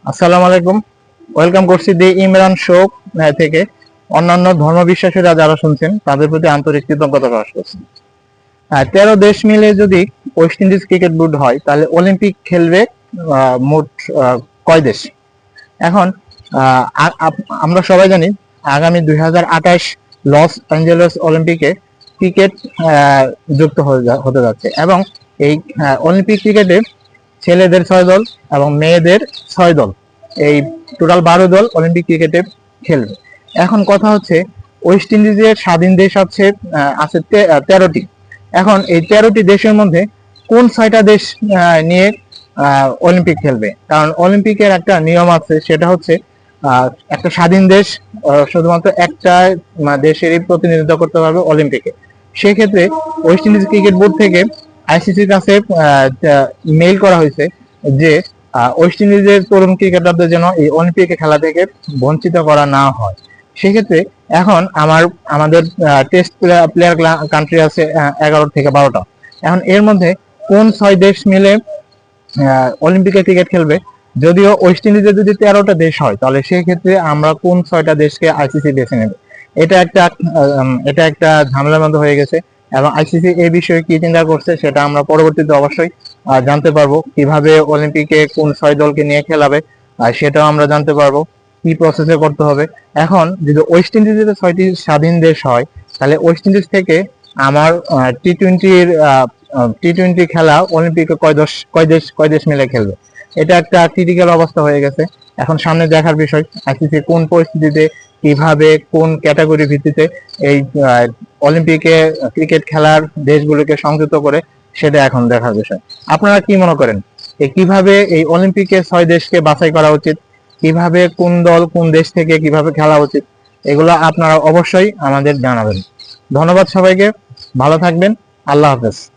আসসালামু আলাইকুম। ওয়েলকাম করছি দি ইমরান শো থেকে। অন্যান্য ধর্ম বিশ্বাসীরা যারা শুনছেন তাদের প্রতি আন্তরিক কৃতজ্ঞতা প্রকাশ করছি। 13 দেশ মিলে যদি ওয়েস্ট ইন্ডিজ ক্রিকেট বোর্ড হয় তাহলে অলিম্পিক খেলবে মোট কয় দেশ? এখন আমরা সবাই জানি আগামী 2028 লস অ্যাঞ্জেলেস অলিম্পিকে ক্রিকেট যুক্ত হতে যাচ্ছে এবং এই অলিম্পিক ক্রিকেটে ছেলেদের 6 দল এবং মেয়েদের 6 দল, এই টোটাল 12 দল অলিম্পিক ক্রিকেটে খেলবে। এখন কথা হচ্ছে ওয়েস্ট ইন্ডিজের স্বাধীন দেশ আছে 13টি। এখন এই 13টি দেশের মধ্যে কোন 6টা দেশ নিয়ে অলিম্পিক খেলবে? কারণ অলিম্পিকের একটা নিয়ম আছে, সেটা হচ্ছে একটা স্বাধীন দেশ শুধুমাত্র একটা দেশেরই প্রতিনিধিত্ব করতে পারবে অলিম্পিকে। সেক্ষেত্রে ওয়েস্ট ইন্ডিজ ক্রিকেট বোর্ড থেকে আইসিসির কাছে মেইল করা হয়েছে যে ওয়েস্ট ইন্ডিজের তরুণ ক্রিকেটারদের যেন এই অলিম্পিকে খেলা থেকে বঞ্চিত করা না হয়। সেক্ষেত্রে এখন আমাদের টেস্ট প্লেয়ার কান্ট্রি আছে 11 থেকে 12টা। এখন এর মধ্যে কোন 6 দেশ মিলে অলিম্পিকে ক্রিকেট খেলবে? যদিও ওয়েস্ট ইন্ডিজে যদি 13টা দেশ হয় তাহলে সেক্ষেত্রে আমরা কোন 6টা দেশকে আইসিসি বেছে নেবে? এটা একটা ঝামেলার মধ্যে হয়ে গেছে এবং আইসিসি এই বিষয়ে কি চিন্তা করছে সেটা আমরা পরবর্তীতে অবশ্যই জানতে পারবো। কিভাবে অলিম্পিকে কোন 6 দলকে নিয়ে খেলাবে সেটাও আমরা জানতে পারবো, কি প্রসেসে করতে হবে। এখন যদি ওয়েস্ট ইন্ডিজের 6টি স্বাধীন দেশ হয় তাহলে ওয়েস্ট ইন্ডিজ থেকে আমার টি টোয়েন্টি খেলা অলিম্পিকে কয় দেশ মিলে খেলবে? এটা একটা ক্রিটিক্যাল অবস্থা হয়ে গেছে। এখন সামনে দেখার বিষয় আইসিসি কোন পরিস্থিতিতে, কিভাবে, কোন ক্যাটাগরি ভিত্তিতে এই অলিম্পিকে ক্রিকেট খেলার দেশগুলোকে সংযুক্ত করে, সেটা এখন দেখার বিষয়। আপনারা কি মনে করেন কিভাবে এই অলিম্পিকে 6 দেশকে বাছাই করা উচিত? কিভাবে কোন দল কোন দেশ থেকে কিভাবে খেলা উচিত? এগুলো আপনারা অবশ্যই আমাদের জানাবেন। ধন্যবাদ সবাইকে, ভালো থাকবেন। আল্লাহ হাফেজ।